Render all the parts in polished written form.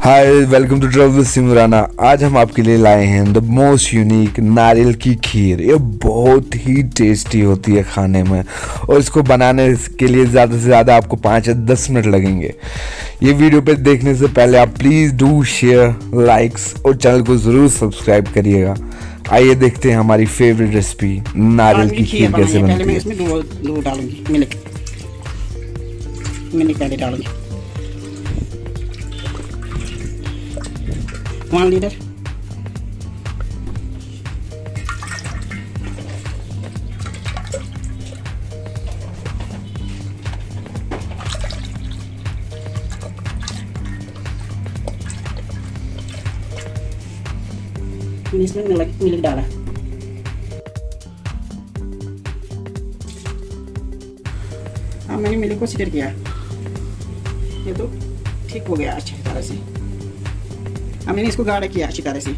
Hi, welcome to travel Simrana. आज हम आपके लिए लाए हैं द मोस्ट यूनिक नारियल की खीर। ये बहुत ही टेस्टी होती है खाने में और इसको बनाने के लिए ज़्यादा से ज़्यादा आपको 5 या 10 मिनट लगेंगे। ये वीडियो पे देखने से पहले आप प्लीज़ डू शेयर, लाइक्स और चैनल को ज़रूर सब्सक्राइब करिएगा। आइए देखते हैं हमारी फेवरेट रेसिपी नारियल की खीर कैसे बनती है। पहले मैं इसमें दूध डालूंगी, मिल्क पहले डालूंगी 1 लीटर। इसमें मिल्क डाला। अब मैंने मिल्क को स्टर किया, ये तो ठीक हो गया अच्छी तरह से। अब मैंने इसको गाढ़ा किया अच्छी तरह से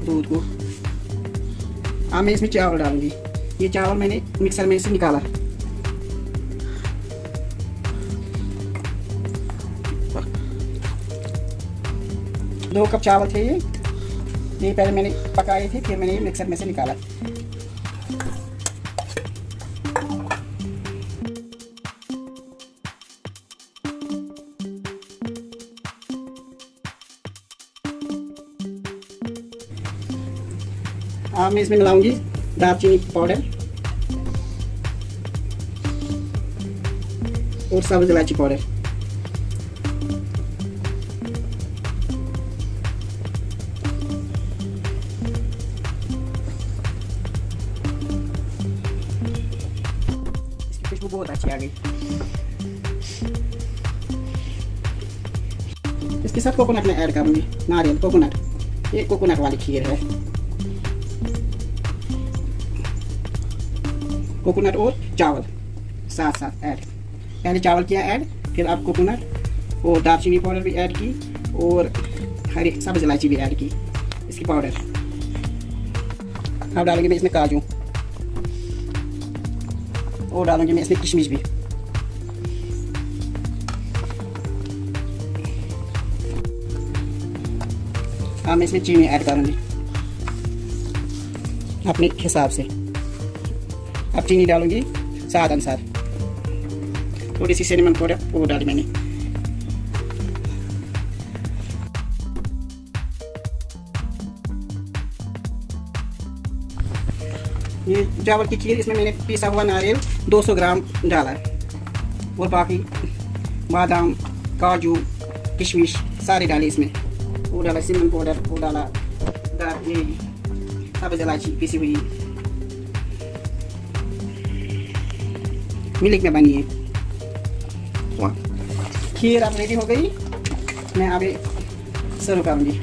दूध को। अब मैं इसमें चावल डालूंगी। ये चावल मैंने मिक्सर में से निकाला। दो कप चावल थे ये पहले मैंने पकाए थे, फिर मैंने ये मिक्सर में से निकाला। अब मैं इसमें मिलाऊंगी दालचीनी पाउडर और सब्ज इलायची पाउडर। इसकी खुशबू बहुत अच्छी आ गई। इसके साथ कोकोनट में ऐड करूंगी, नारियल कोकोनट। ये कोकोनट वाली खीर है। कोकोनट और चावल साथ साथ ऐड। पहले चावल किया ऐड, फिर अब कोकोनट और दालचीनी पाउडर भी ऐड की और हरी सब्ज इलायची भी ऐड की, इसकी पाउडर। अब डालेंगे मैं इसमें काजू और डालूंगी मैं इसमें किशमिश भी। अब मैं इसमें चीनी ऐड करूंगी अपने हिसाब से। अब चीनी डालूंगी स्वाद अनुसार। थोड़ी सी सिनेमन पाउडर वो डाली मैंने। ये चावल की खीर, इसमें मैंने पिसा हुआ नारियल 200 ग्राम डाला और बाकी बादाम, काजू, किशमिश सारे डाले इसमें। वो डाला सिनेमन पाउडर, वो डाला सब्ज इलायची पिसी हुई। मिल्क में बनी है खीर। अब रेडी हो गई, मैं अभी सर्व करूंगी।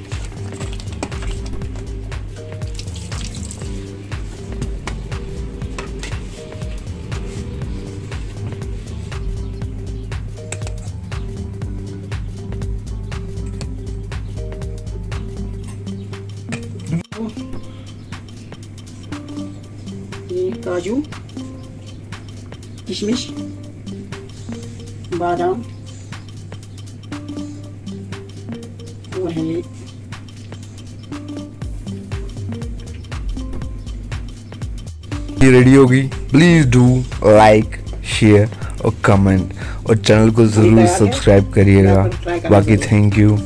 ये काजू, किशमिश, बादाम और है ये रेडी होगी। प्लीज डू लाइक, शेयर और कमेंट और चैनल को जरूर सब्सक्राइब करिएगा। बाकी थैंक यू।